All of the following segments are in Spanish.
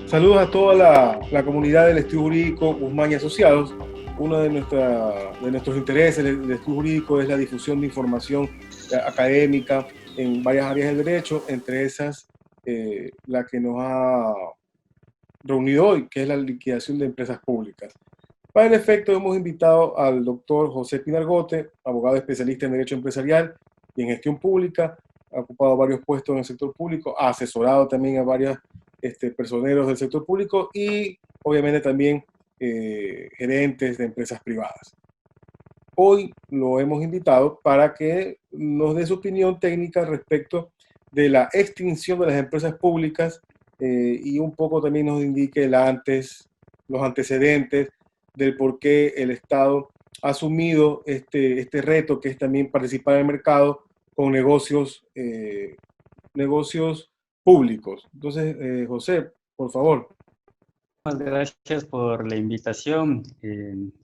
Saludos a toda la comunidad del estudio jurídico Guzmán y Asociados. Uno de nuestros intereses del estudio jurídico es la difusión de información académica en varias áreas del derecho, entre esas la que nos ha reunido hoy, que es la liquidación de empresas públicas. Para el efecto hemos invitado al doctor José Pinargote, abogado especialista en Derecho Empresarial y en Gestión Pública, ha ocupado varios puestos en el sector público, ha asesorado también a varios personeros del sector público y obviamente también gerentes de empresas privadas. Hoy lo hemos invitado para que nos dé su opinión técnica respecto de la extinción de las empresas públicas y un poco también nos indique los antecedentes del por qué el Estado ha asumido este reto que es también participar en el mercado con negocios públicos. Entonces, José, por favor. Muchas gracias por la invitación.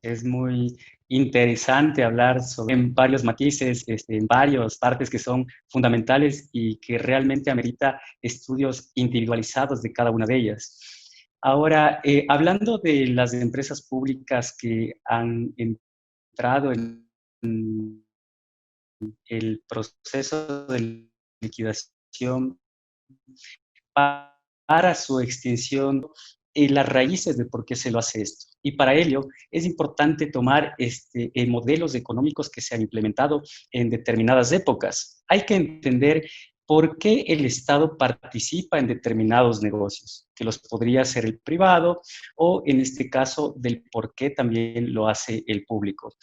Es muy interesante hablar sobre en varios matices, en varias partes que son fundamentales y que realmente amerita estudios individualizados de cada una de ellas. Ahora, hablando de las empresas públicas que han entrado en el proceso de liquidación para su extinción y las raíces de por qué se lo hace esto. Y para ello es importante tomar modelos económicos que se han implementado en determinadas épocas. Hay que entender por qué el Estado participa en determinados negocios, que los podría hacer el privado o en este caso del por qué también lo hace el público.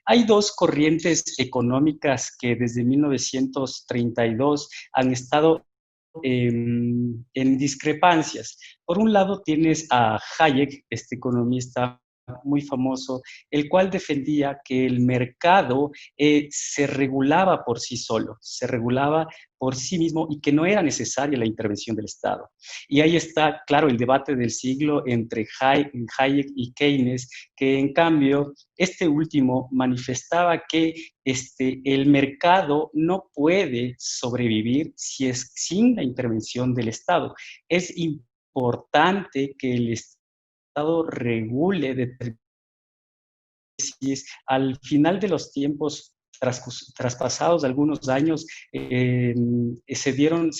Hay dos corrientes económicas que desde 1932 han estado en discrepancias. Por un lado tienes a Hayek, este economista muy famoso, el cual defendía que el mercado se regulaba por sí solo, se regulaba por sí mismo y que no era necesaria la intervención del Estado. Y ahí está, claro, el debate del siglo entre Hayek y Keynes, que en cambio este último manifestaba que el mercado no puede sobrevivir si es sin la intervención del Estado. Es importante que el Estado regule determinadas. Al final de los tiempos, traspasados algunos años, se dieron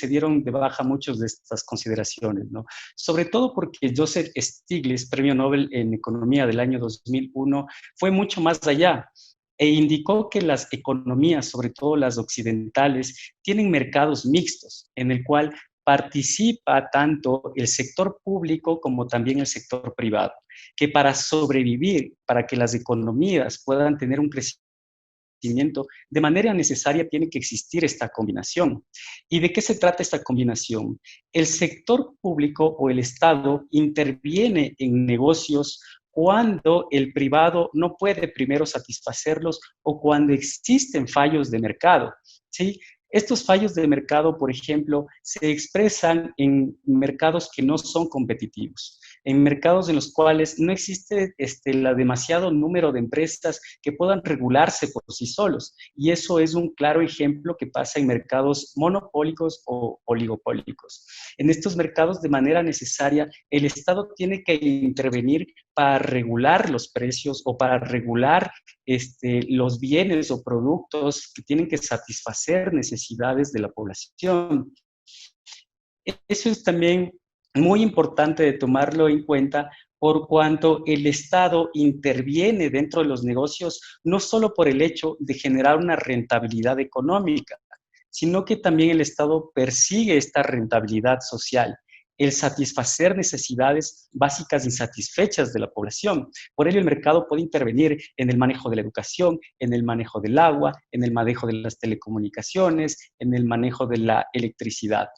de baja muchas de estas consideraciones, ¿no? Sobre todo porque Joseph Stiglitz, premio Nobel en Economía del año 2001, fue mucho más allá e indicó que las economías, sobre todo las occidentales, tienen mercados mixtos, en el cual participa tanto el sector público como también el sector privado, que para sobrevivir, para que las economías puedan tener un crecimiento, de manera necesaria tiene que existir esta combinación. ¿Y de qué se trata esta combinación? El sector público o el Estado interviene en negocios cuando el privado no puede primero satisfacerlos o cuando existen fallos de mercado, ¿sí? Estos fallos de mercado, por ejemplo, se expresan en mercados que no son competitivos, en mercados en los cuales no existe el demasiado número de empresas que puedan regularse por sí solos. Y eso es un claro ejemplo que pasa en mercados monopólicos o oligopólicos. En estos mercados, de manera necesaria, el Estado tiene que intervenir para regular los precios o para regular los bienes o productos que tienen que satisfacer necesidades de la población. Eso es también muy importante de tomarlo en cuenta por cuanto el Estado interviene dentro de los negocios no solo por el hecho de generar una rentabilidad económica, sino que también el Estado persigue esta rentabilidad social, el satisfacer necesidades básicas insatisfechas de la población. Por ello, el mercado puede intervenir en el manejo de la educación, en el manejo del agua, en el manejo de las telecomunicaciones, en el manejo de la electricidad.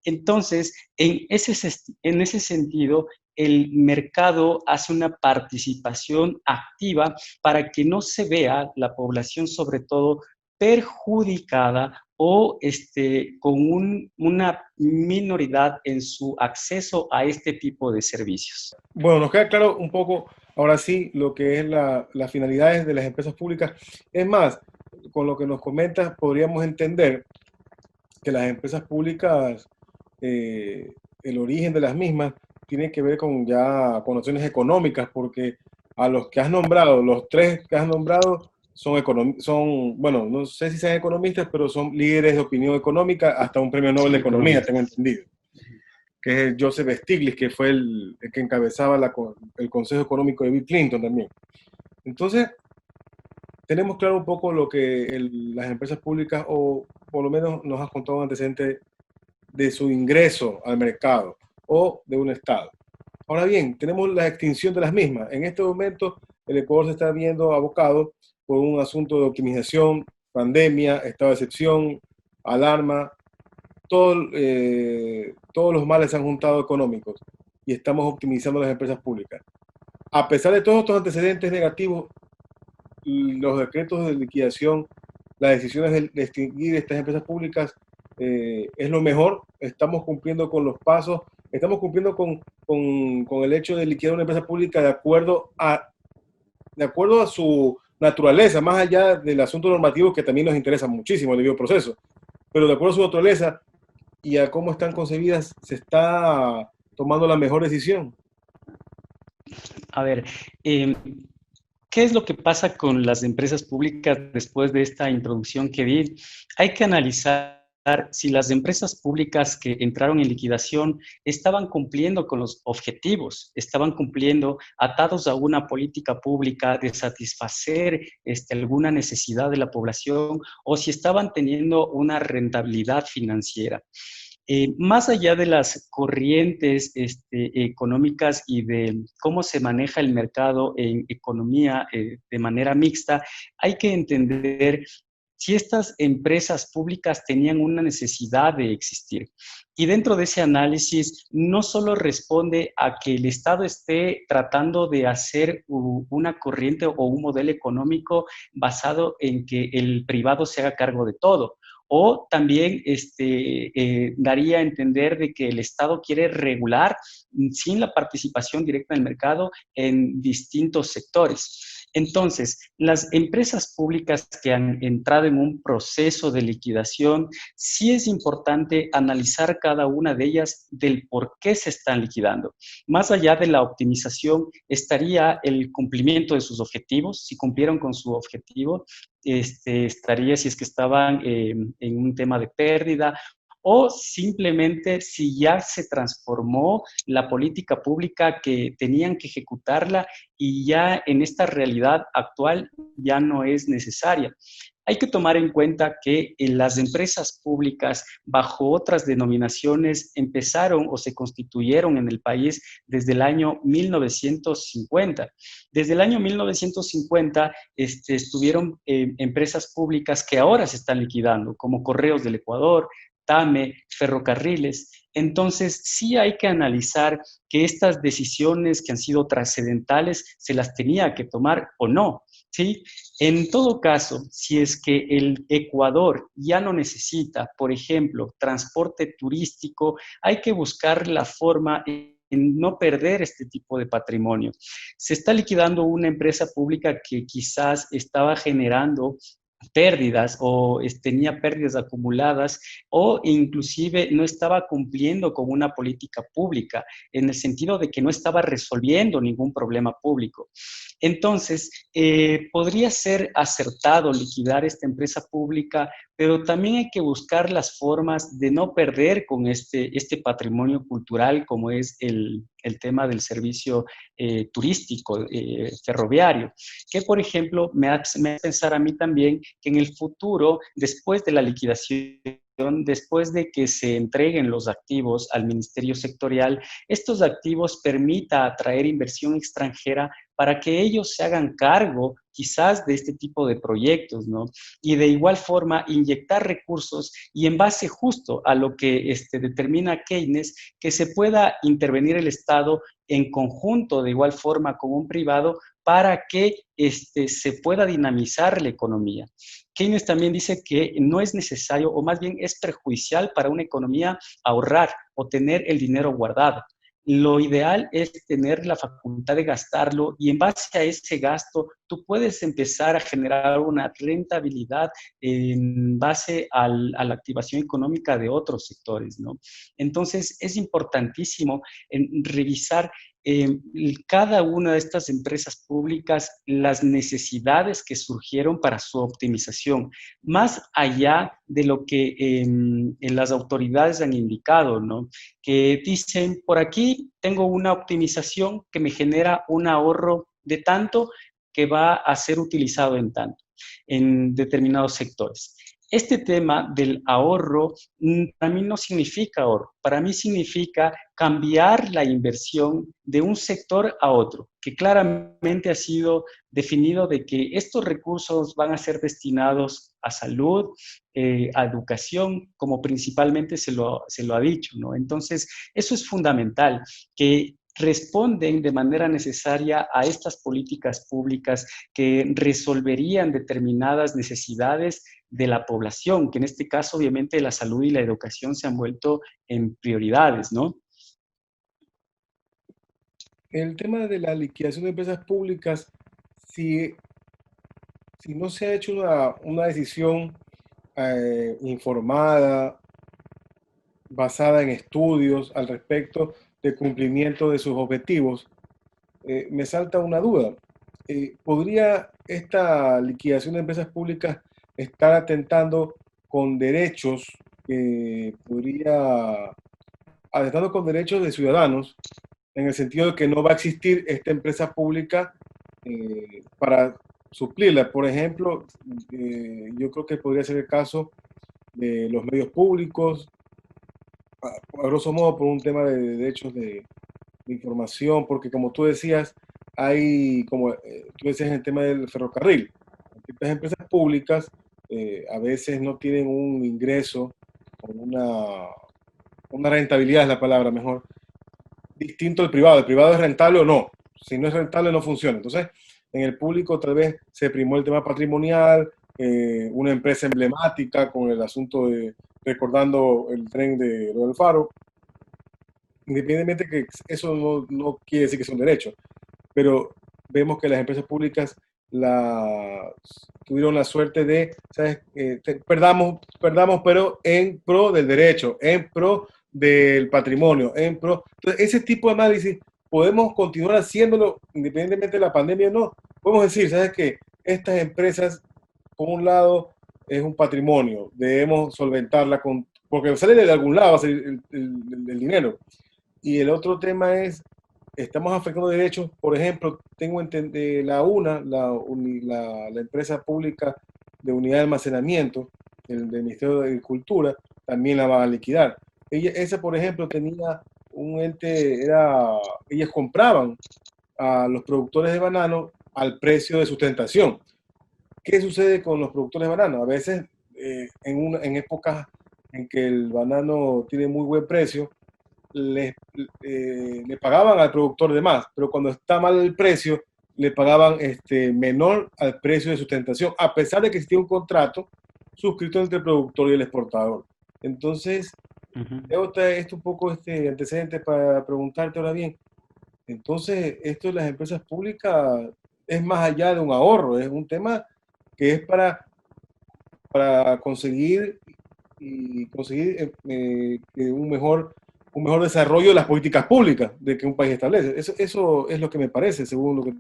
Entonces, en ese sentido, el mercado hace una participación activa para que no se vea la población, sobre todo, perjudicada o una minoridad en su acceso a este tipo de servicios. Bueno, nos queda claro un poco, ahora sí, lo que es las finalidades de las empresas públicas. Es más, con lo que nos comentas, podríamos entender que las empresas públicas, el origen de las mismas tiene que ver con ya con nociones económicas, porque a los que has nombrado, los tres que has nombrado, son, bueno, no sé si sean economistas, pero son líderes de opinión económica, hasta un premio Nobel de Economía, tengo Economistas. entendido, que es Joseph Stiglitz, que fue el que encabezaba el Consejo Económico de Bill Clinton también. Entonces, tenemos claro un poco lo que las empresas públicas, o por lo menos nos has contado un antecedente de su ingreso al mercado o de un Estado. Ahora bien, tenemos la extinción de las mismas. En este momento, el Ecuador se está viendo abocado por un asunto de optimización, pandemia, estado de excepción, alarma. Todos los males se han juntado económicos y estamos optimizando las empresas públicas. A pesar de todos estos antecedentes negativos, los decretos de liquidación, las decisiones de extinguir estas empresas públicas es lo mejor. Estamos cumpliendo con los pasos, estamos cumpliendo con el hecho de liquidar una empresa pública de acuerdo a su naturaleza, más allá del asunto normativo que también nos interesa muchísimo el debido proceso, pero de acuerdo a su naturaleza y a cómo están concebidas, se está tomando la mejor decisión. A ver, ¿qué es lo que pasa con las empresas públicas después de esta introducción que di? Hay que analizar si las empresas públicas que entraron en liquidación estaban cumpliendo con los objetivos, estaban cumpliendo atados a una política pública de satisfacer alguna necesidad de la población, o si estaban teniendo una rentabilidad financiera. Más allá de las corrientes económicas y de cómo se maneja el mercado en economía de manera mixta, hay que entender si estas empresas públicas tenían una necesidad de existir. Y dentro de ese análisis, no solo responde a que el Estado esté tratando de hacer una corriente o un modelo económico basado en que el privado se haga cargo de todo, o también daría a entender de que el Estado quiere regular sin la participación directa del mercado en distintos sectores. Entonces, las empresas públicas que han entrado en un proceso de liquidación, sí es importante analizar cada una de ellas del por qué se están liquidando. Más allá de la optimización, estaría el cumplimiento de sus objetivos. Si cumplieron con su objetivo, estaría si es que estaban en un tema de pérdida, o simplemente si ya se transformó la política pública que tenían que ejecutarla y ya en esta realidad actual ya no es necesaria. Hay que tomar en cuenta que las empresas públicas bajo otras denominaciones empezaron o se constituyeron en el país desde el año 1950. Desde el año 1950 estuvieron empresas públicas que ahora se están liquidando, como Correos del Ecuador, TAME, Ferrocarriles. Entonces, sí hay que analizar que estas decisiones que han sido trascendentales se las tenía que tomar o no, ¿sí? En todo caso, si es que el Ecuador ya no necesita, por ejemplo, transporte turístico, hay que buscar la forma en no perder este tipo de patrimonio. Se está liquidando una empresa pública que quizás estaba generando pérdidas o tenía pérdidas acumuladas, o inclusive no estaba cumpliendo con una política pública en el sentido de que no estaba resolviendo ningún problema público. Entonces, podría ser acertado liquidar esta empresa pública, pero también hay que buscar las formas de no perder con este patrimonio cultural, como es el tema del servicio turístico ferroviario, que por ejemplo me hace pensar a mí también que en el futuro, después de la liquidación, después de que se entreguen los activos al Ministerio Sectorial, estos activos permita atraer inversión extranjera para que ellos se hagan cargo quizás de este tipo de proyectos, ¿no? Y de igual forma inyectar recursos y en base justo a lo que determina Keynes, que se pueda intervenir el Estado en conjunto de igual forma con un privado para que se pueda dinamizar la economía. Keynes también dice que no es necesario, o más bien es perjudicial para una economía ahorrar o tener el dinero guardado. lo ideal es tener la facultad de gastarlo y en base a ese gasto tú puedes empezar a generar una rentabilidad en base a la activación económica de otros sectores, ¿no? Entonces es importantísimo revisar cada una de estas empresas públicas las necesidades que surgieron para su optimización, más allá de lo que las autoridades han indicado, ¿no? Que dicen, por aquí tengo una optimización que me genera un ahorro de tanto que va a ser utilizado en tanto, en determinados sectores. Este tema del ahorro para mí no significa ahorro, para mí significa cambiar la inversión de un sector a otro, que claramente ha sido definido de que estos recursos van a ser destinados a salud, a educación, como principalmente se lo ha dicho, ¿no? Entonces, eso es fundamental, que responden de manera necesaria a estas políticas públicas que resolverían determinadas necesidades de la población, que en este caso obviamente la salud y la educación se han vuelto en prioridades, ¿no? El tema de la liquidación de empresas públicas, si, si no se ha hecho una decisión informada, basada en estudios al respecto de cumplimiento de sus objetivos, me salta una duda. ¿Podría esta liquidación de empresas públicas estar atentando con derechos, atentando con derechos de ciudadanos, en el sentido de que no va a existir esta empresa pública para suplirla? Por ejemplo, yo creo que podría ser el caso de los medios públicos, a grosso modo por un tema de derechos de información, porque como tú decías, hay, como tú decías en el tema del ferrocarril, estas empresas públicas a veces no tienen un ingreso o una rentabilidad es la palabra mejor, distinto al privado. El privado es rentable o no. Si no es rentable, no funciona. Entonces, en el público tal vez se primó el tema patrimonial, una empresa emblemática con el asunto de recordando el tren de lo del Faro, independientemente que eso no quiere decir que sea un derecho, pero vemos que las empresas públicas tuvieron la suerte de, ¿sabes? Perdamos, pero en pro del derecho, en pro del patrimonio, en pro. Entonces, ese tipo de análisis podemos continuar haciéndolo independientemente de la pandemia o no. Podemos decir, ¿sabes qué? Estas empresas, por un lado, es un patrimonio, debemos solventarla porque sale de algún lado el dinero. Y el otro tema es, estamos afectando derechos, por ejemplo, tengo la UNA, la empresa pública de unidad de almacenamiento del Ministerio de Agricultura, también la va a liquidar. Esa, por ejemplo, tenía un ente, ellas compraban a los productores de banano al precio de sustentación. ¿Qué sucede con los productores de banano? A veces, en épocas en que el banano tiene muy buen precio, le pagaban al productor de más, pero cuando está mal el precio, le pagaban menor al precio de sustentación, a pesar de que existía un contrato suscrito entre el productor y el exportador. Entonces, esto un poco antecedente para preguntarte ahora bien. Entonces, esto de las empresas públicas es más allá de un ahorro, es un tema que es para conseguir un mejor desarrollo de las políticas públicas de que un país establece. Eso es lo que me parece, según lo que...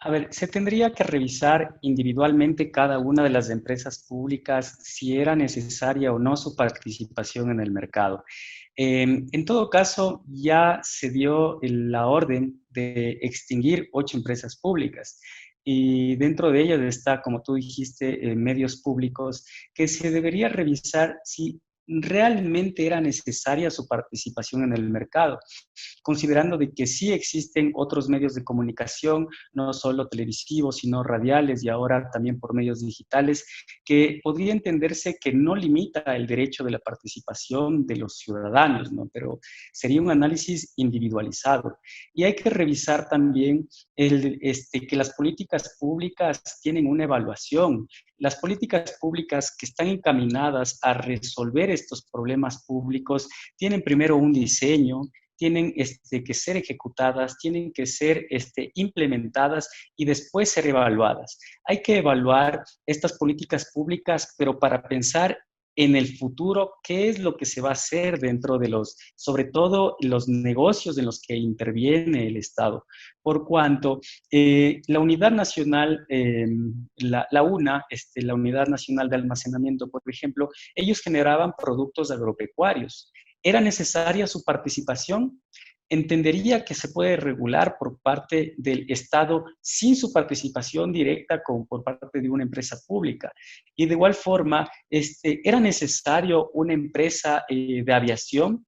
A ver, se tendría que revisar individualmente cada una de las empresas públicas si era necesaria o no su participación en el mercado. En todo caso, ya se dio la orden de extinguir 8 empresas públicas. Y dentro de ellas está, como tú dijiste, medios públicos, que se debería revisar si realmente era necesaria su participación en el mercado, considerando de que sí existen otros medios de comunicación, no solo televisivos, sino radiales y ahora también por medios digitales, que podría entenderse que no limita el derecho de la participación de los ciudadanos, ¿no? Pero sería un análisis individualizado. Y hay que revisar también que las políticas públicas tienen una evaluación las políticas públicas que están encaminadas a resolver estos problemas públicos tienen primero un diseño, tienen que ser ejecutadas, tienen que ser implementadas y después ser evaluadas. Hay que evaluar estas políticas públicas, pero para pensar en el futuro, qué es lo que se va a hacer dentro de sobre todo los negocios en los que interviene el Estado. Por cuanto la Unidad Nacional, la UNA, la Unidad Nacional de Almacenamiento, por ejemplo, ellos generaban productos agropecuarios. ¿Era necesaria su participación? Entendería que se puede regular por parte del Estado sin su participación directa por parte de una empresa pública. Y de igual forma, ¿era necesario una empresa de aviación?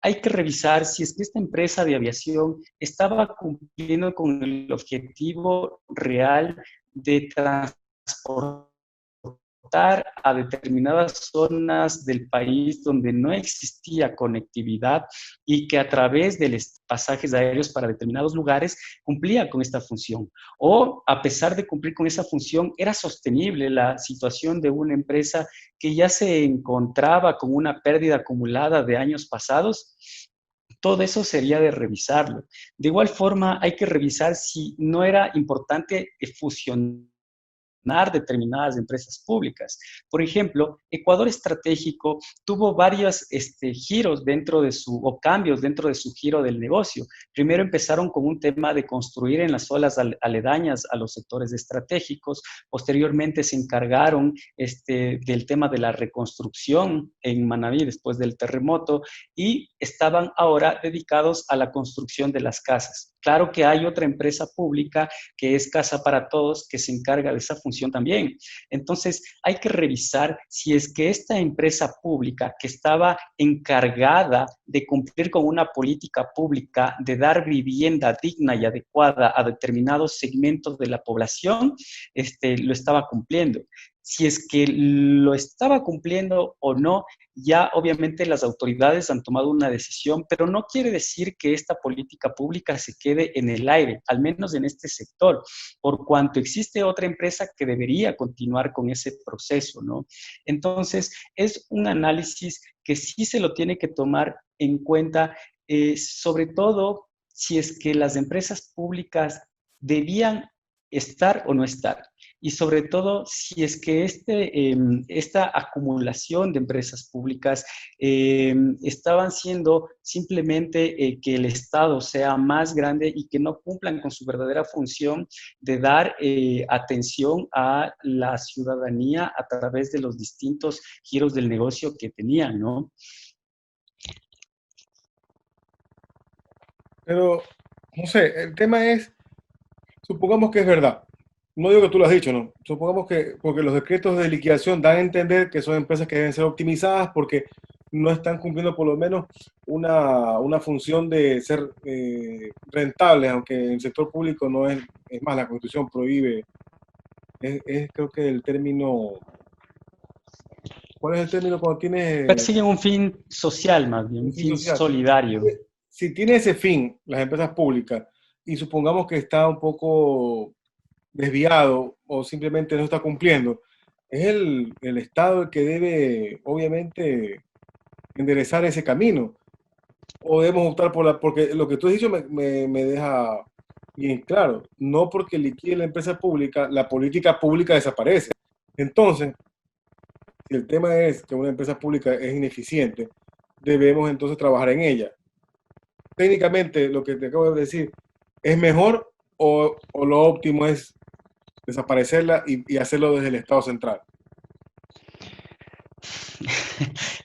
Hay que revisar si es que esta empresa de aviación estaba cumpliendo con el objetivo real de transportar a determinadas zonas del país donde no existía conectividad y que a través de los pasajes aéreos para determinados lugares cumplía con esta función. O a pesar de cumplir con esa función, era sostenible la situación de una empresa que ya se encontraba con una pérdida acumulada de años pasados. Todo eso sería de revisarlo. De igual forma, hay que revisar si no era importante fusionar determinadas empresas públicas. Por ejemplo, Ecuador Estratégico tuvo varios giros dentro de o cambios dentro de su giro del negocio. Primero empezaron con un tema de construir en las zonas aledañas a los sectores estratégicos. Posteriormente se encargaron del tema de la reconstrucción en Manabí después del terremoto y estaban ahora dedicados a la construcción de las casas. Claro que hay otra empresa pública que es Casa para Todos que se encarga de esa función también. Entonces, hay que revisar si es que esta empresa pública que estaba encargada de cumplir con una política pública de dar vivienda digna y adecuada a determinados segmentos de la población, lo estaba cumpliendo. Si es que lo estaba cumpliendo o no, ya obviamente las autoridades han tomado una decisión, pero no quiere decir que esta política pública se quede en el aire, al menos en este sector, por cuanto existe otra empresa que debería continuar con ese proceso, ¿no? Entonces, es un análisis que sí se lo tiene que tomar en cuenta, sobre todo si es que las empresas públicas debían estar o no estar. Y sobre todo, si es que esta acumulación de empresas públicas estaban siendo simplemente que el Estado sea más grande y que no cumplan con su verdadera función de dar atención a la ciudadanía a través de los distintos giros del negocio que tenían, ¿no? Pero, no sé, el tema es, supongamos que es verdad. No digo que tú lo has dicho, ¿no? Supongamos que, porque los decretos de liquidación dan a entender que son empresas que deben ser optimizadas porque no están cumpliendo por lo menos una función de ser rentables, aunque en el sector público no es, es más, la Constitución prohíbe, creo que el término, ¿cuál es el término cuando tiene Persiguen un fin social, más bien, un un fin fin social? solidario. Si tiene ese fin las empresas públicas y supongamos que está un poco desviado o simplemente no está cumpliendo, es el Estado el que debe, obviamente, enderezar ese camino. O debemos optar por porque lo que tú has dicho me deja bien claro, no porque liquide la empresa pública, la política pública desaparece. Entonces, si el tema es que una empresa pública es ineficiente, debemos entonces trabajar en ella. Técnicamente, lo que te acabo de decir, ¿es mejor o lo óptimo es desaparecerla y hacerlo desde el Estado central?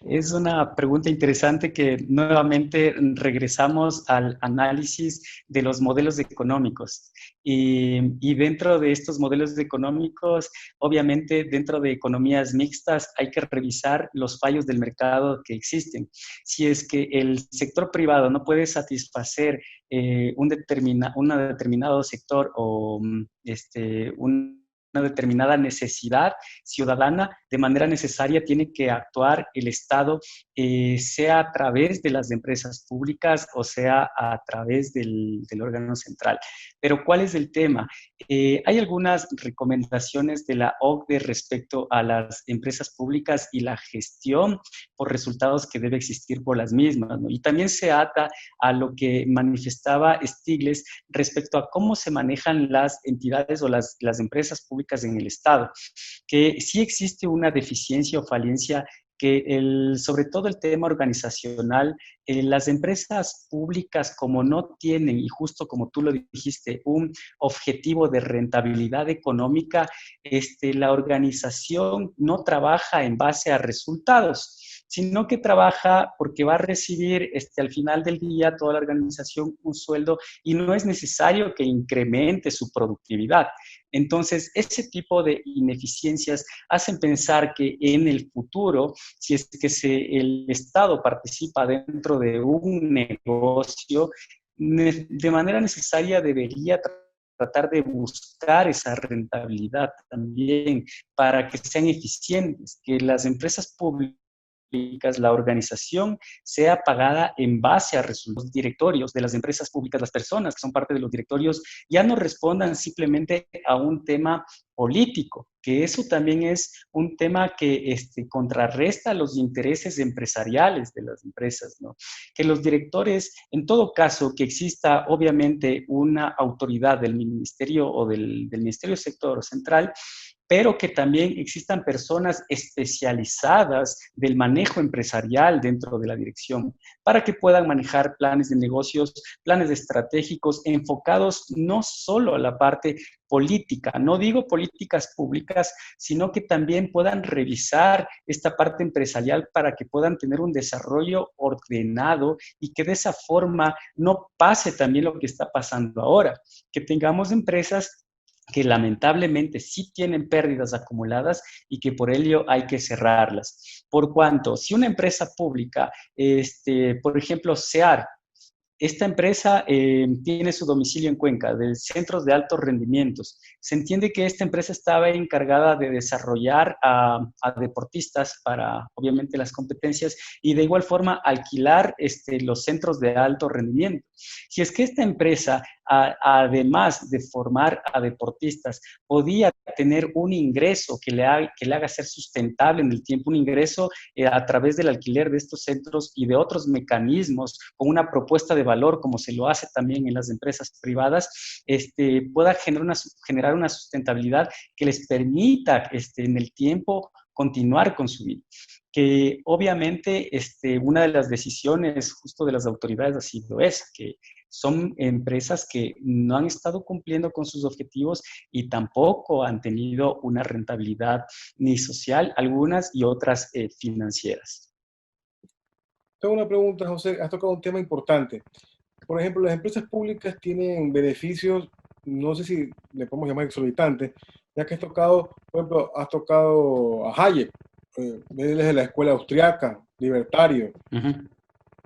Es una pregunta interesante que nuevamente regresamos al análisis de los modelos económicos. Y dentro de estos modelos económicos, obviamente dentro de economías mixtas hay que revisar los fallos del mercado que existen. Si es que el sector privado no puede satisfacer un determinado sector o un determinada necesidad ciudadana, de manera necesaria tiene que actuar el Estado, sea a través de las empresas públicas o sea a través del órgano central. Pero ¿cuál es el tema? Hay algunas recomendaciones de la OCDE respecto a las empresas públicas y la gestión por resultados que debe existir por las mismas, ¿no? Y también se ata a lo que manifestaba Stiglitz respecto a cómo se manejan las entidades o las empresas públicas en el Estado, que sí existe una deficiencia o falencia que sobre todo el tema organizacional, las empresas públicas como no tienen, y justo como tú lo dijiste, un objetivo de rentabilidad económica, la organización no trabaja en base a resultados, sino que trabaja porque va a recibir al final del día toda la organización un sueldo y no es necesario que incremente su productividad. Entonces, ese tipo de ineficiencias hacen pensar que en el futuro, si es que el Estado participa dentro de un negocio, de manera necesaria debería tratar de buscar esa rentabilidad también para que sean eficientes, que las empresas públicas, la organización sea pagada en base a resultados. Los directorios de las empresas públicas, las personas que son parte de los directorios, ya no respondan simplemente a un tema político, que eso también es un tema que contrarresta los intereses empresariales de las empresas, ¿no? Que los directores, en todo caso, que exista obviamente una autoridad del ministerio o del ministerio sector central, pero que también existan personas especializadas del manejo empresarial dentro de la dirección, para que puedan manejar planes de negocios, planes estratégicos enfocados no solo a la parte política, no digo políticas públicas, sino que también puedan revisar esta parte empresarial para que puedan tener un desarrollo ordenado y que de esa forma no pase también lo que está pasando ahora, que tengamos empresas que lamentablemente sí tienen pérdidas acumuladas y que por ello hay que cerrarlas. Por cuanto, si una empresa pública, por ejemplo, SEAR, esta empresa tiene su domicilio en Cuenca, de centros de altos rendimientos. Se entiende que esta empresa estaba encargada de desarrollar a deportistas para, obviamente, las competencias y de igual forma alquilar los centros de alto rendimiento. Si es que esta empresa, además de formar a deportistas, podía tener un ingreso que le haga ser sustentable en el tiempo, un ingreso a través del alquiler de estos centros y de otros mecanismos, con una propuesta de valor, como se lo hace también en las empresas privadas, pueda generar una sustentabilidad que les permita en el tiempo continuar con su vida. Que obviamente una de las decisiones justo de las autoridades ha sido esa, que son empresas que no han estado cumpliendo con sus objetivos y tampoco han tenido una rentabilidad ni social, algunas y otras financieras. Tengo una pregunta, José. Has tocado un tema importante. Por ejemplo, las empresas públicas tienen beneficios, no sé si le podemos llamar exorbitantes, ya que por ejemplo, has tocado a Hayek, él es de la escuela austriaca, libertario. Uh-huh.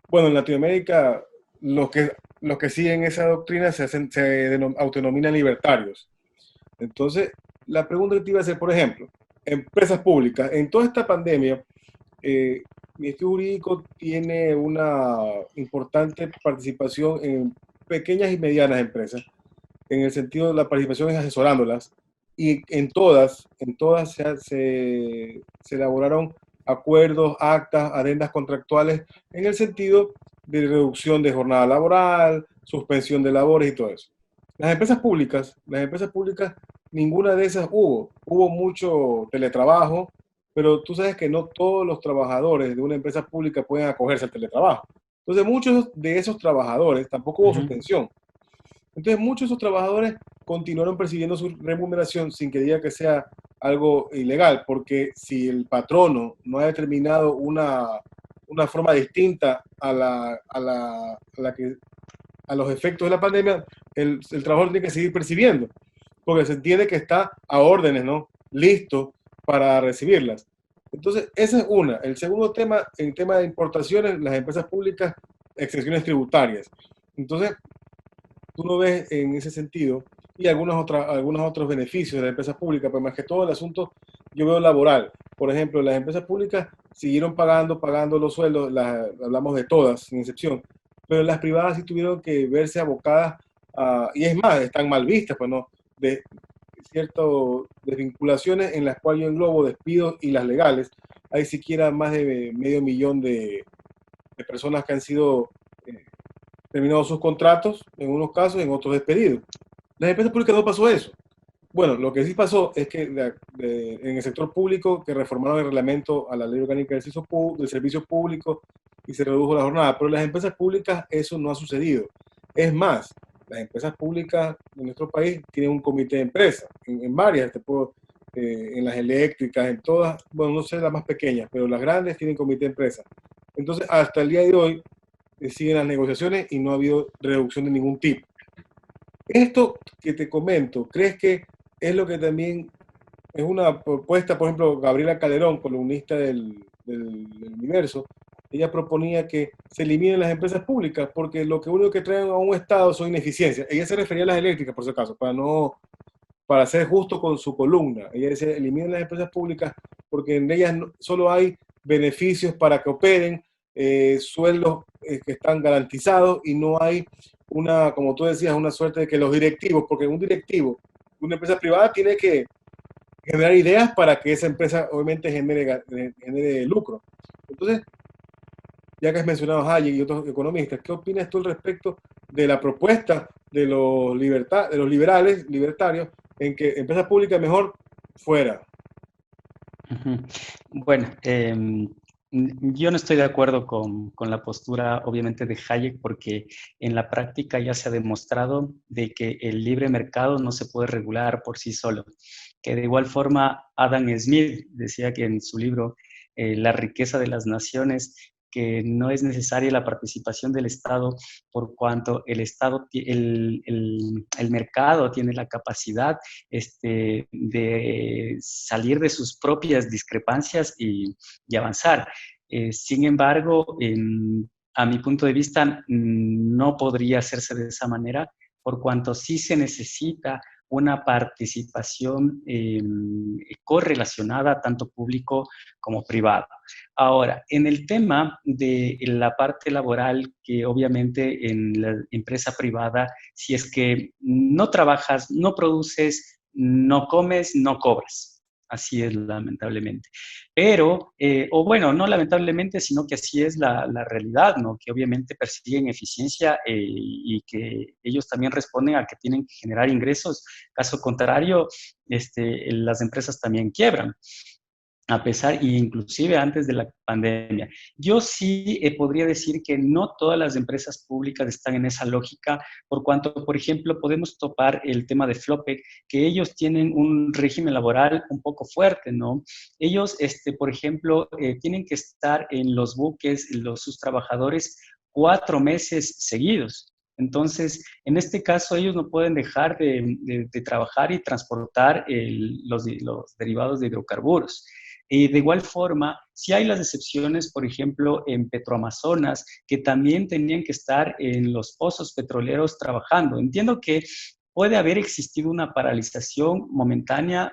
Bueno, en Latinoamérica, los que siguen esa doctrina autodenominan libertarios. Entonces, la pregunta que te iba a hacer, por ejemplo, empresas públicas, en toda esta pandemia, mi estudio jurídico tiene una importante participación en pequeñas y medianas empresas, en el sentido de la participación es asesorándolas, y en todas se elaboraron acuerdos, actas, adendas contractuales, en el sentido de reducción de jornada laboral, suspensión de labores y todo eso. Las empresas públicas, ninguna de esas hubo. Hubo mucho teletrabajo, pero tú sabes que no todos los trabajadores de una empresa pública pueden acogerse al teletrabajo. Entonces, muchos de esos trabajadores tampoco hubo suspensión. Entonces, muchos de esos trabajadores continuaron percibiendo su remuneración sin que diga que sea algo ilegal, porque si el patrono no ha determinado una forma distinta a los efectos de la pandemia, el trabajador tiene que seguir percibiendo, porque se entiende que está a órdenes, ¿no? Listo para recibirlas. Entonces, esa es una. El segundo tema, en tema de importaciones, las empresas públicas, exenciones tributarias. Entonces, tú no ves en ese sentido y algunos otros beneficios de las empresas públicas, pero más que todo el asunto yo veo laboral. Por ejemplo, las empresas públicas siguieron pagando los sueldos, hablamos de todas, sin excepción, pero las privadas sí tuvieron que verse abocadas y es más, están mal vistas, pues no, de ciertas desvinculaciones en las cuales yo englobo despidos y las legales. Hay siquiera más de medio millón de personas que han sido terminados sus contratos, en unos casos, en otros despedidos. Las empresas públicas no pasó eso. Bueno, lo que sí pasó es que en el sector público que reformaron el reglamento a la ley orgánica del servicio público y se redujo la jornada, pero en las empresas públicas eso no ha sucedido. Es más, las empresas públicas de nuestro país tienen un comité de empresas, en varias, en las eléctricas, en todas, bueno, no sé las más pequeñas, pero las grandes tienen comité de empresas. Entonces, hasta el día de hoy siguen las negociaciones y no ha habido reducción de ningún tipo. Esto que te comento, ¿crees que es lo que también es una propuesta? Por ejemplo, Gabriela Calderón, columnista del Universo, ella proponía que se eliminen las empresas públicas porque lo que único que traen a un Estado son ineficiencias. Ella se refería a las eléctricas, por si acaso, para ser justo con su columna. Ella decía, eliminen las empresas públicas porque en ellas solo hay beneficios para que operen, sueldos que están garantizados y no hay como tú decías, una suerte de que los directivos, porque un directivo de una empresa privada tiene que generar ideas para que esa empresa obviamente genere lucro. Entonces, ya que has mencionado a Hayek y otros economistas, ¿qué opinas tú al respecto de la propuesta de los libertarios, en que empresa pública mejor fuera? Bueno, yo no estoy de acuerdo con la postura, obviamente, de Hayek, porque en la práctica ya se ha demostrado de que el libre mercado no se puede regular por sí solo. Que de igual forma, Adam Smith decía que en su libro La riqueza de las naciones, que no es necesaria la participación del Estado por cuanto el mercado tiene la capacidad de salir de sus propias discrepancias y avanzar. Sin embargo, a mi punto de vista, no podría hacerse de esa manera, por cuanto sí se necesita una participación correlacionada tanto público como privado. Ahora, en el tema de la parte laboral, que obviamente en la empresa privada, si es que no trabajas, no produces, no comes, no cobras. Así es, lamentablemente. Pero, o bueno, no lamentablemente, sino que así es la realidad, ¿no? Que obviamente persiguen eficiencia y que ellos también responden a que tienen que generar ingresos. Caso contrario, las empresas también quiebran, a pesar, inclusive antes de la pandemia. Yo sí podría decir que no todas las empresas públicas están en esa lógica, por cuanto, por ejemplo, podemos topar el tema de Flopec, que ellos tienen un régimen laboral un poco fuerte, ¿no? Ellos, por ejemplo, tienen que estar en los buques, sus trabajadores, 4 meses seguidos. Entonces, en este caso, ellos no pueden dejar de trabajar y transportar los derivados de hidrocarburos. De igual forma, si hay las excepciones, por ejemplo, en Petroamazonas, que también tenían que estar en los pozos petroleros trabajando. Entiendo que puede haber existido una paralización momentánea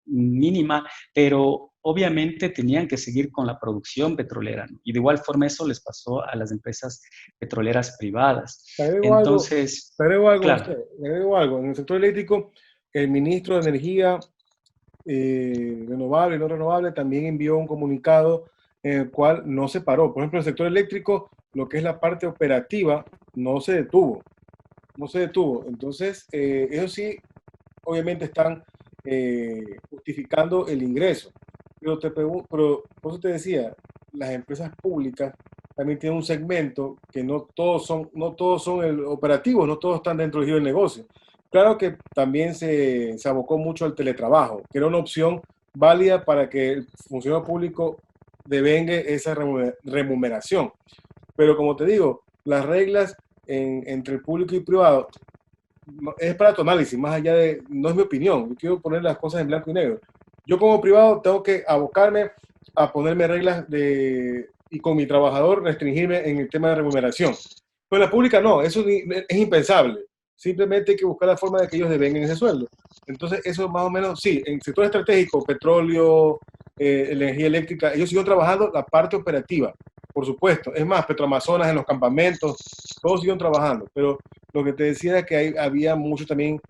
mínima, pero obviamente tenían que seguir con la producción petrolera, ¿no? Y de igual forma eso les pasó a las empresas petroleras privadas. Te agrego algo, Entonces, te agrego algo, claro. te agrego algo. En el sector eléctrico, el ministro de Energía renovable y no renovable también envió un comunicado en el cual no se paró. Por ejemplo, en el sector eléctrico, lo que es la parte operativa no se detuvo, no se detuvo. Entonces, ellos sí, obviamente están justificando el ingreso. Pero pero por eso te decía, las empresas públicas también tienen un segmento que no todos son operativos, no todos están dentro del giro del negocio. Claro que también se abocó mucho al teletrabajo, que era una opción válida para que el funcionario público devengue esa remuneración. Pero como te digo, las reglas entre el público y privado es para tu análisis, más allá no es mi opinión, yo quiero poner las cosas en blanco y negro. Yo como privado tengo que abocarme a ponerme reglas y con mi trabajador restringirme en el tema de remuneración. Pero en la pública no, eso es impensable. simplemente hay que buscar la forma de que ellos devenguen ese sueldo. Entonces, eso más o menos, sí, en sector estratégico, petróleo, energía eléctrica, ellos siguen trabajando la parte operativa, por supuesto. Es más, Petroamazonas en los campamentos, todos siguen trabajando, pero lo que te decía es que había mucho también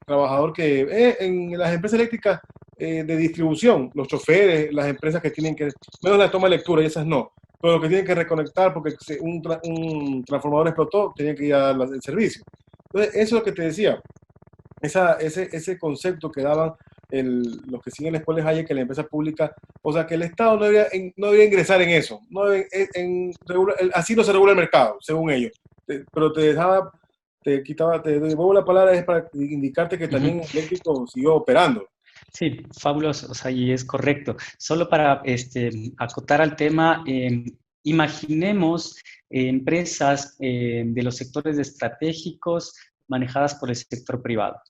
trabajador que en las empresas eléctricas de distribución, los choferes, las empresas que tienen que, menos la toma de lectura y esas no, pero los que tienen que reconectar porque un transformador explotó, tenían que ir a dar el servicio. Entonces, eso es lo que te decía, ese concepto que daban los que siguen la escuela de Hayek, que la empresa pública, o sea, que el Estado no debía ingresar en eso, así no se regula el mercado, según ellos, pero te dejaba, te quitaba, te devuelvo la palabra, es para indicarte que también el eléctrico siguió operando. Sí, fabuloso, o sea, y es correcto. Solo para acotar al tema, imaginemos empresas de los sectores estratégicos manejadas por el sector privado,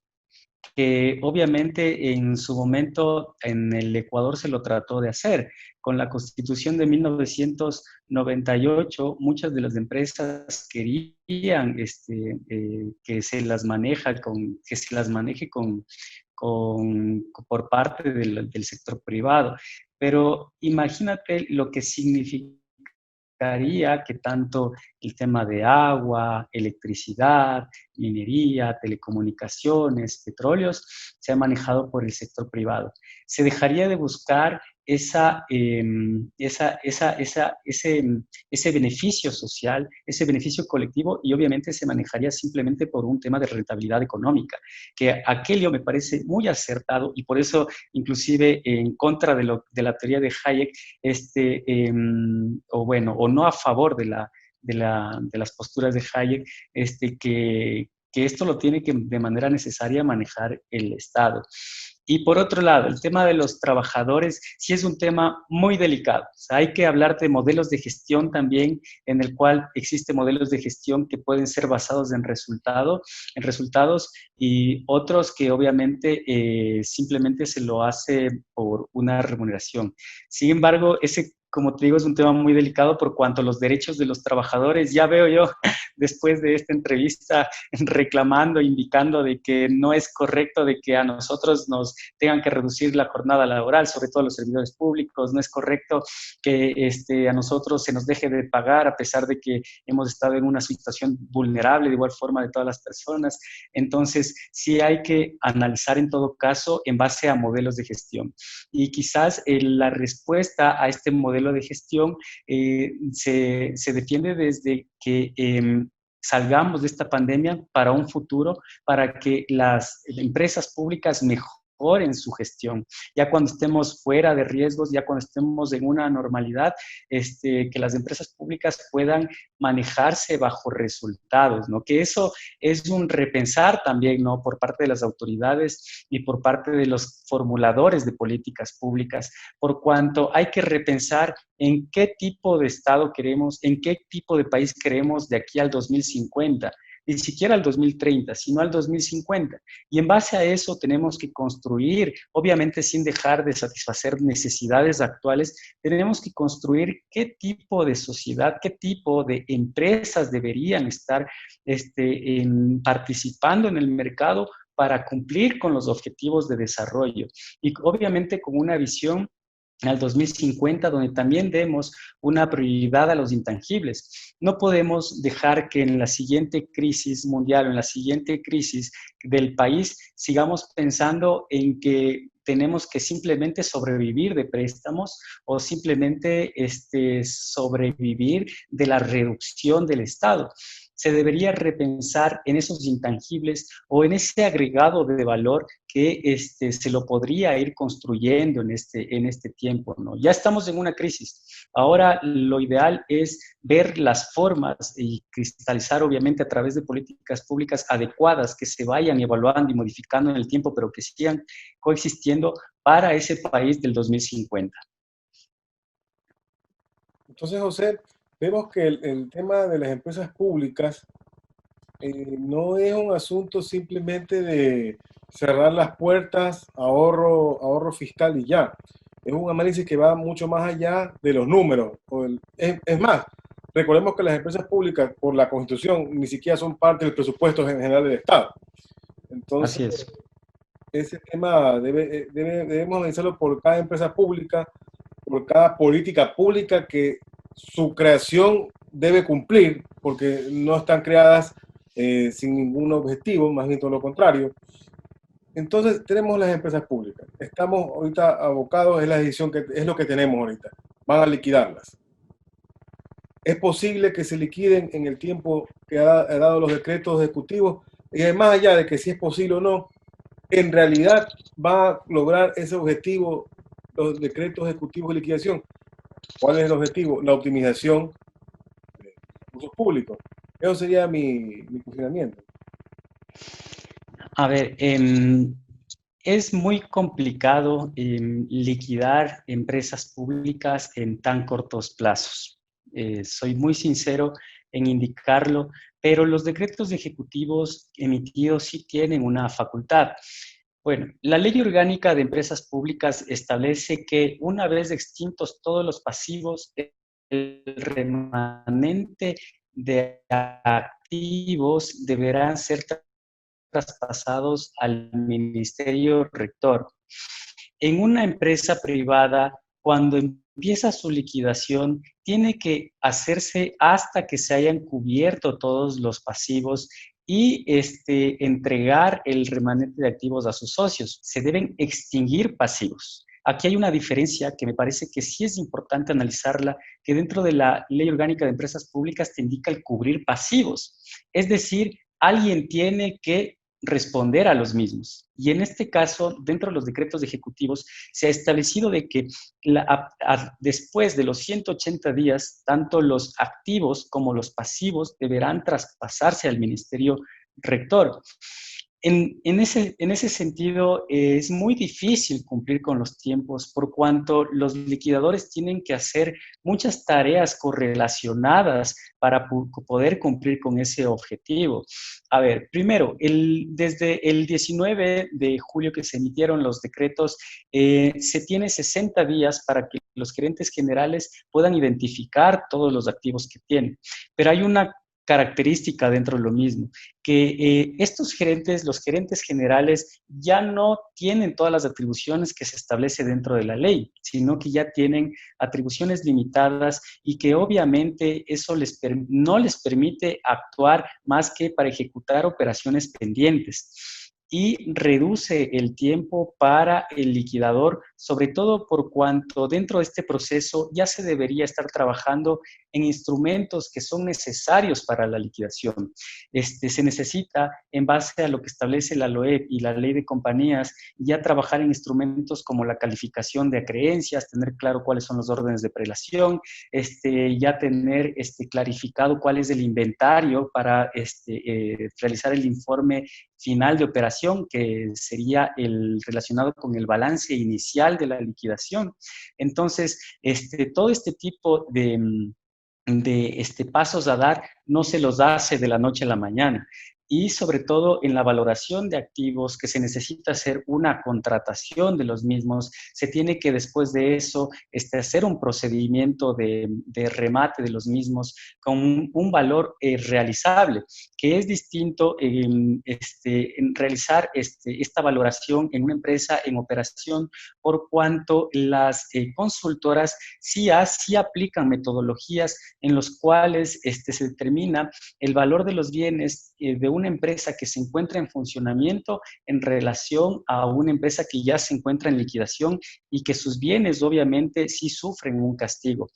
que obviamente en su momento en el Ecuador se lo trató de hacer. Con la Constitución de 1998, muchas de las empresas querían que se las maneje por parte del sector privado. Pero imagínate lo que significaría que tanto el tema de agua, electricidad, minería, telecomunicaciones, petróleos, sea manejado por el sector privado. Se dejaría de buscar ese beneficio social, ese beneficio colectivo, y obviamente se manejaría simplemente por un tema de rentabilidad económica, que aquello me parece muy acertado, y por eso inclusive en contra de la teoría de Hayek, o no a favor de las posturas de Hayek, que esto lo tiene que de manera necesaria manejar el Estado. Y por otro lado, el tema de los trabajadores sí es un tema muy delicado. O sea, hay que hablar de modelos de gestión también, en el cual existen modelos de gestión que pueden ser basados en resultados, y otros que obviamente simplemente se lo hace por una remuneración. Sin embargo, como te digo, es un tema muy delicado por cuanto a los derechos de los trabajadores. Ya veo yo, después de esta entrevista, reclamando, indicando de que no es correcto de que a nosotros nos tengan que reducir la jornada laboral, sobre todo a los servidores públicos. No es correcto que a nosotros se nos deje de pagar a pesar de que hemos estado en una situación vulnerable, de igual forma de todas las personas. Entonces, sí hay que analizar en todo caso en base a modelos de gestión. Y quizás la respuesta a este modelo de gestión se defiende desde que salgamos de esta pandemia para un futuro, para que las empresas públicas mejoren su gestión. Ya cuando estemos fuera de riesgos, ya cuando estemos en una normalidad, que las empresas públicas puedan manejarse bajo resultados, ¿no? Que eso es un repensar también, ¿no? Por parte de las autoridades y por parte de los formuladores de políticas públicas, por cuanto hay que repensar en qué tipo de Estado queremos, en qué tipo de país queremos de aquí al 2050. Ni siquiera al 2030, sino al 2050. Y en base a eso tenemos que construir, obviamente sin dejar de satisfacer necesidades actuales, tenemos que construir qué tipo de sociedad, qué tipo de empresas deberían estar participando en el mercado para cumplir con los objetivos de desarrollo. Y obviamente con una visión al 2050, donde también demos una prioridad a los intangibles. No podemos dejar que en la siguiente crisis mundial o en la siguiente crisis del país sigamos pensando en que tenemos que simplemente sobrevivir de préstamos o simplemente sobrevivir de la reducción del Estado. Se debería repensar en esos intangibles o en ese agregado de valor que se lo podría ir construyendo en este tiempo, ¿no? Ya estamos en una crisis. Ahora lo ideal es ver las formas y cristalizar, obviamente, a través de políticas públicas adecuadas que se vayan evaluando y modificando en el tiempo, pero que sigan coexistiendo para ese país del 2050. Entonces, José, vemos que el tema de las empresas públicas no es un asunto simplemente de cerrar las puertas, ahorro fiscal y ya. Es un análisis que va mucho más allá de los números. Es más, Recordemos que las empresas públicas, por la Constitución, ni siquiera son parte del presupuesto general del Estado. Entonces, Así es. ese tema debemos analizarlo por cada empresa pública, por cada política pública que su creación debe cumplir, porque no están creadas sin ningún objetivo, más bien todo lo contrario. Entonces, tenemos las empresas públicas. Estamos ahorita abocados, es la decisión que es lo que tenemos ahorita. Van a liquidarlas. Es posible que se liquiden en el tiempo que ha dado los decretos ejecutivos, y además allá de que si es posible o no, en realidad va a lograr ese objetivo los decretos ejecutivos de liquidación. ¿Cuál es el objetivo? La optimización de recursos públicos. Eso sería mi cuestionamiento. A ver, es muy complicado liquidar empresas públicas en tan cortos plazos. Soy muy sincero en indicarlo, pero los decretos ejecutivos emitidos sí tienen una facultad. Bueno, la Ley Orgánica de Empresas Públicas establece que una vez extintos todos los pasivos, el remanente de activos deberán ser traspasados al Ministerio Rector. En una empresa privada, cuando empieza su liquidación, tiene que hacerse hasta que se hayan cubierto todos los pasivos y entregar el remanente de activos a sus socios. Se deben extinguir pasivos. Aquí hay una diferencia que me parece que sí es importante analizarla, que dentro de la Ley Orgánica de Empresas Públicas te indica el cubrir pasivos. Es decir, alguien tiene que responder a los mismos. Y en este caso, dentro de los decretos ejecutivos, se ha establecido de que después de los 180 días, tanto los activos como los pasivos deberán traspasarse al Ministerio Rector. En ese sentido, es muy difícil cumplir con los tiempos por cuanto los liquidadores tienen que hacer muchas tareas correlacionadas para poder cumplir con ese objetivo. A ver, primero, desde el 19 de julio que se emitieron los decretos, se tiene 60 días para que los gerentes generales puedan identificar todos los activos que tienen. Pero hay una característica dentro de lo mismo, que los gerentes generales ya no tienen todas las atribuciones que se establece dentro de la ley, sino que ya tienen atribuciones limitadas y que obviamente eso no les permite actuar más que para ejecutar operaciones pendientes y reduce el tiempo para el liquidador, sobre todo por cuanto dentro de este proceso ya se debería estar trabajando en instrumentos que son necesarios para la liquidación. Se necesita, en base a lo que establece la LOEP y la Ley de Compañías, ya trabajar en instrumentos como la calificación de acreencias, tener claro cuáles son los órdenes de prelación, ya tener clarificado cuál es el inventario para realizar el informe final de operación, que sería el relacionado con el balance inicial de la liquidación. Entonces, todo este tipo de pasos a dar no se los hace de la noche a la mañana. Y sobre todo en la valoración de activos, que se necesita hacer una contratación de los mismos, se tiene que después de eso hacer un procedimiento de remate de los mismos con un valor realizable, que es distinto en realizar esta valoración en una empresa en operación, por cuanto las consultoras sí aplican metodologías en los cuales se determina el valor de los bienes de una empresa que se encuentra en funcionamiento en relación a una empresa que ya se encuentra en liquidación y que sus bienes obviamente sí sufren un castigo.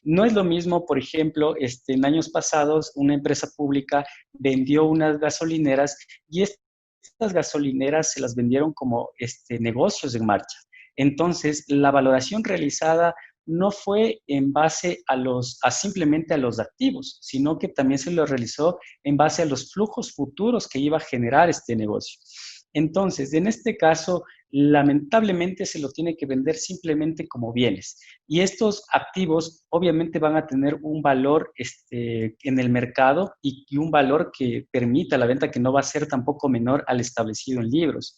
No es lo mismo, por ejemplo, en años pasados una empresa pública vendió unas gasolineras y estas gasolineras se las vendieron como negocios en marcha. Entonces, la valoración realizada no fue en base simplemente a los activos, sino que también se lo realizó en base a los flujos futuros que iba a generar este negocio. Entonces, en este caso, lamentablemente se lo tiene que vender simplemente como bienes. Y estos activos obviamente van a tener un valor en el mercado y un valor que permita la venta que no va a ser tampoco menor al establecido en libros.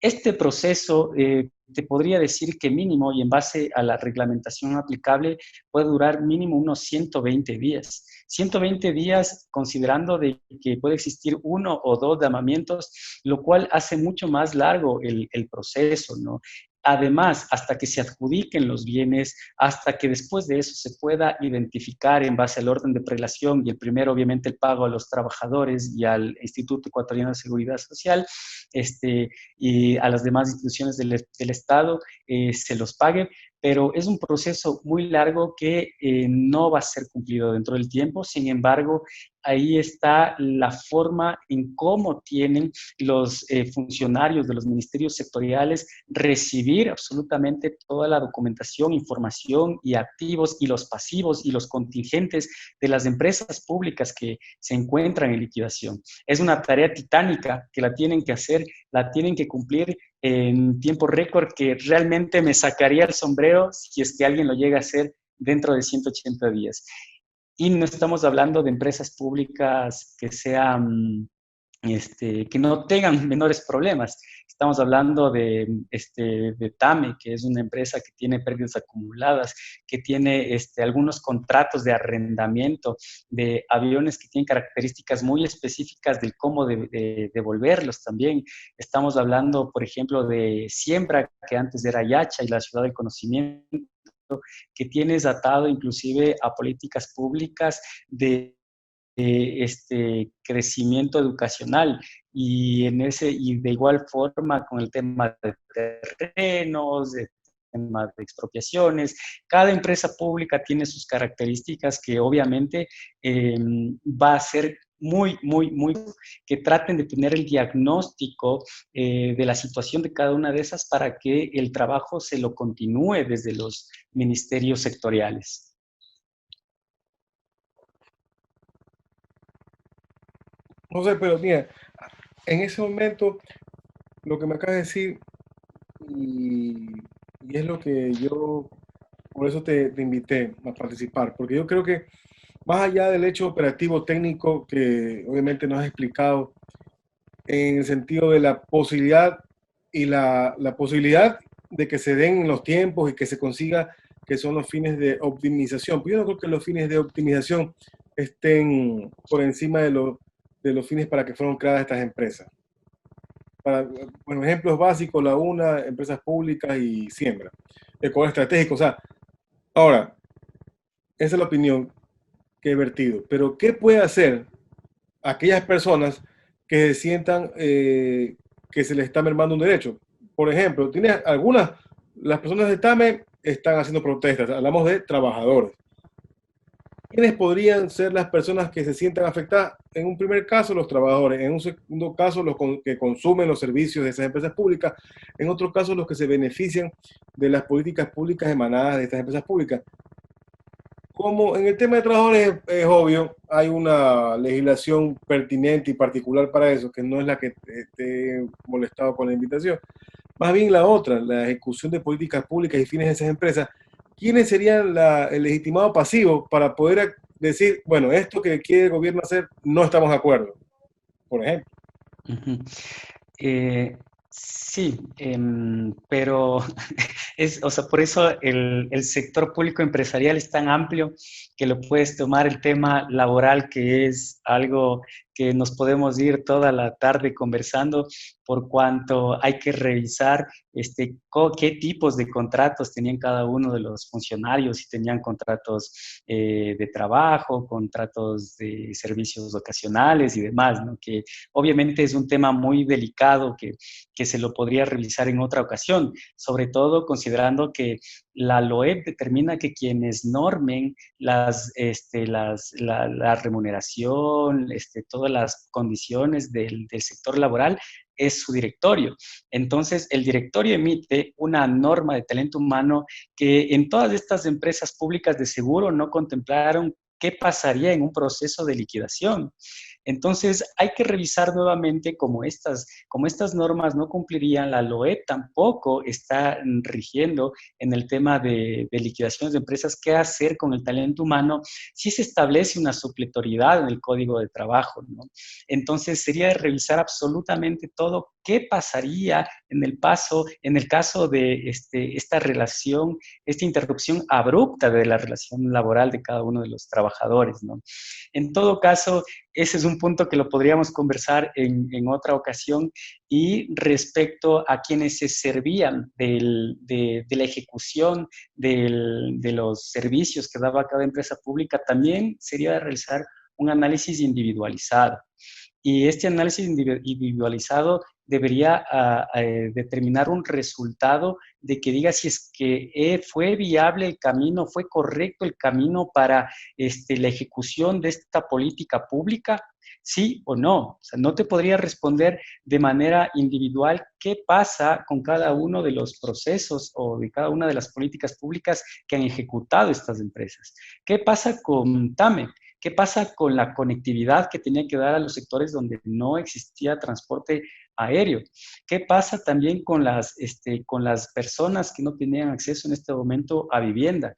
Este proceso, te podría decir que mínimo, y en base a la reglamentación aplicable, puede durar mínimo unos 120 días. 120 días considerando de que puede existir uno o dos llamamientos, lo cual hace mucho más largo el proceso, ¿no? Además, hasta que se adjudiquen los bienes, hasta que después de eso se pueda identificar en base al orden de prelación, y el primero, obviamente, el pago a los trabajadores y al Instituto Ecuatoriano de Seguridad Social, y a las demás instituciones del Estado, se los pague, pero es un proceso muy largo que no va a ser cumplido dentro del tiempo. Sin embargo, ahí está la forma en cómo tienen los funcionarios de los ministerios sectoriales recibir absolutamente toda la documentación, información y activos y los pasivos y los contingentes de las empresas públicas que se encuentran en liquidación. Es una tarea titánica que la tienen que hacer, la tienen que cumplir en tiempo récord, que realmente me sacaría el sombrero si es que alguien lo llega a hacer dentro de 180 días. Y no estamos hablando de empresas públicas que sean, que no tengan menores problemas. Estamos hablando de TAME, que es una empresa que tiene pérdidas acumuladas, que tiene algunos contratos de arrendamiento de aviones que tienen características muy específicas de cómo devolverlos también. Estamos hablando, por ejemplo, de Siembra, que antes era Yacha y la Ciudad del Conocimiento, que tienes atado inclusive a políticas públicas de crecimiento educacional, y de igual forma con el tema de terrenos, de temas de expropiaciones. Cada empresa pública tiene sus características que obviamente va a ser muy, que traten de tener el diagnóstico de la situación de cada una de esas para que el trabajo se lo continúe desde los ministerios sectoriales. No sé, pero mira, en ese momento, lo que me acabas de decir, y, y es lo que yo, por eso te invité a participar, porque yo creo que más allá del hecho operativo técnico que obviamente nos has explicado, en el sentido de la posibilidad y la posibilidad de que se den los tiempos y que se consiga que son los fines de optimización. Pero yo no creo que los fines de optimización estén por encima de los fines para que fueron creadas estas empresas. Para, bueno, ejemplos básicos, la UNA, empresas públicas y Siembra. Eco estratégico, o sea, ahora, esa es la opinión que he vertido. Pero, ¿qué puede hacer aquellas personas que se sientan que se les está mermando un derecho? Por ejemplo, tiene algunas, las personas de TAME están haciendo protestas, hablamos de trabajadores. ¿Quiénes podrían ser las personas que se sientan afectadas? En un primer caso, los trabajadores. En un segundo caso, los que consumen los servicios de esas empresas públicas. En otro caso, los que se benefician de las políticas públicas emanadas de estas empresas públicas. Como en el tema de trabajadores es obvio, hay una legislación pertinente y particular para eso, que no es la que te he molestado con la invitación. Más bien la otra, la ejecución de políticas públicas y fines de esas empresas. ¿Quiénes serían el legitimado pasivo para poder decir, bueno, esto que quiere el gobierno hacer, no estamos de acuerdo, por ejemplo? Uh-huh. Sí, pero o sea, por eso el sector público empresarial es tan amplio que lo puedes tomar el tema laboral, que es algo que nos podemos ir toda la tarde conversando, por cuanto hay que revisar qué tipos de contratos tenían cada uno de los funcionarios, si tenían contratos de trabajo, contratos de servicios ocasionales y demás, ¿no? Que obviamente es un tema muy delicado que se lo podría revisar en otra ocasión, sobre todo considerando que la LOEP determina que quienes normen la remuneración, todas las condiciones del sector laboral, es su directorio. Entonces, el directorio emite una norma de talento humano que en todas estas empresas públicas de seguro no contemplaron qué pasaría en un proceso de liquidación. Entonces, hay que revisar nuevamente cómo estas normas no cumplirían, la LOE tampoco está rigiendo en el tema de liquidaciones de empresas, qué hacer con el talento humano si se establece una supletoriedad en el Código de Trabajo, ¿no? Entonces, sería revisar absolutamente todo, qué pasaría en el caso de esta relación, esta interrupción abrupta de la relación laboral de cada uno de los trabajadores, ¿no? En todo caso, ese es un punto que lo podríamos conversar en otra ocasión. Y respecto a quienes se servían de la ejecución de los servicios que daba cada empresa pública, también sería realizar un análisis individualizado. Y este análisis individualizado debería determinar un resultado de que diga si es que fue viable el camino, fue correcto el camino para la ejecución de esta política pública, sí o no. O sea, no te podría responder de manera individual qué pasa con cada uno de los procesos o de cada una de las políticas públicas que han ejecutado estas empresas. ¿Qué pasa con TAME? ¿Qué pasa con la conectividad que tenía que dar a los sectores donde no existía transporte aéreo? ¿Qué pasa también con las personas que no tenían acceso en este momento a vivienda?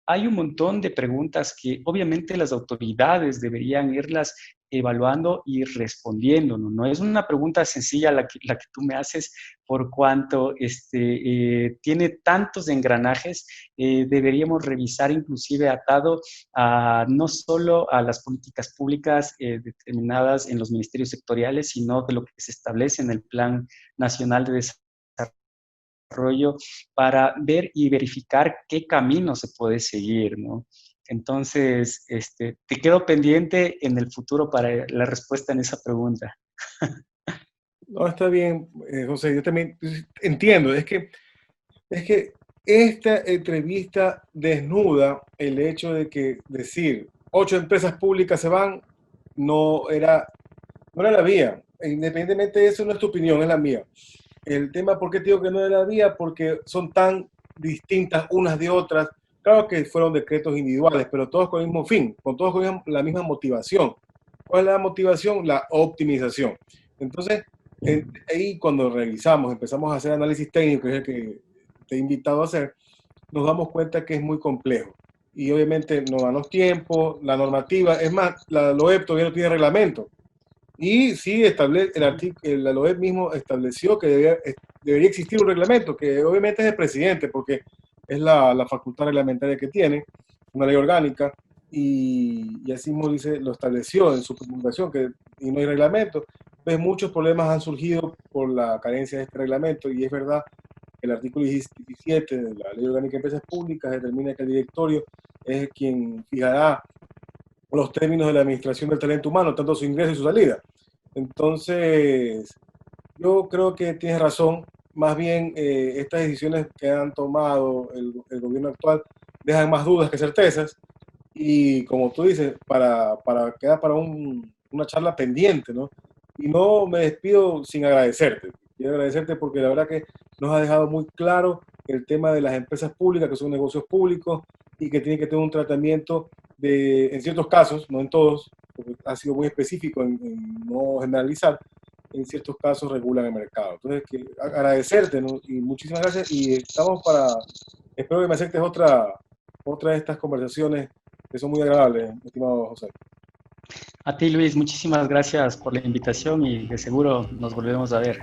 Hay un montón de preguntas que obviamente las autoridades deberían irlas evaluando y respondiendo, ¿no? No es una pregunta sencilla la que tú me haces, por cuanto tiene tantos engranajes. Deberíamos revisar inclusive atado no solo a las políticas públicas determinadas en los ministerios sectoriales, sino de lo que se establece en el Plan Nacional de Desarrollo para ver y verificar qué camino se puede seguir, ¿no? Entonces, te quedo pendiente en el futuro para la respuesta en esa pregunta. No, está bien, José, yo también entiendo, es que esta entrevista desnuda el hecho de que decir 8 empresas públicas se van no era la vía. Independientemente de eso, no es tu opinión, es la mía. El tema, ¿por qué te digo que no era la vía? Porque son tan distintas unas de otras. Claro que fueron decretos individuales, pero todos con el mismo fin, con todos con la misma motivación. ¿Cuál es la motivación? La optimización. Entonces, ahí cuando revisamos, empezamos a hacer análisis técnico, que es el que te he invitado a hacer, nos damos cuenta que es muy complejo. Y obviamente no danos tiempo, la normativa, es más, la LOEP todavía no tiene reglamento. Y sí, la LOEP mismo estableció que debería existir un reglamento, que obviamente es el presidente, porque es la facultad reglamentaria que tiene, una ley orgánica, y así mismo dice, lo estableció en su promulgación, y no hay reglamento. Pues muchos problemas han surgido por la carencia de este reglamento, y es verdad que el artículo 17 de la Ley Orgánica de Empresas Públicas determina que el directorio es quien fijará los términos de la administración del talento humano, tanto su ingreso y su salida. Entonces, yo creo que tienes razón. Más bien, estas decisiones que han tomado el gobierno actual dejan más dudas que certezas. Y como tú dices, queda para una charla pendiente, ¿no? Y no me despido sin agradecerte. Quiero agradecerte porque la verdad que nos ha dejado muy claro el tema de las empresas públicas, que son negocios públicos y que tienen que tener un tratamiento en ciertos casos, no en todos, porque ha sido muy específico en no generalizar, en ciertos casos regulan el mercado. Entonces, agradecerte, ¿no? Y muchísimas gracias y espero que me aceptes otra de estas conversaciones que son muy agradables, estimado José. A ti, Luis, muchísimas gracias por la invitación y de seguro nos volvemos a ver.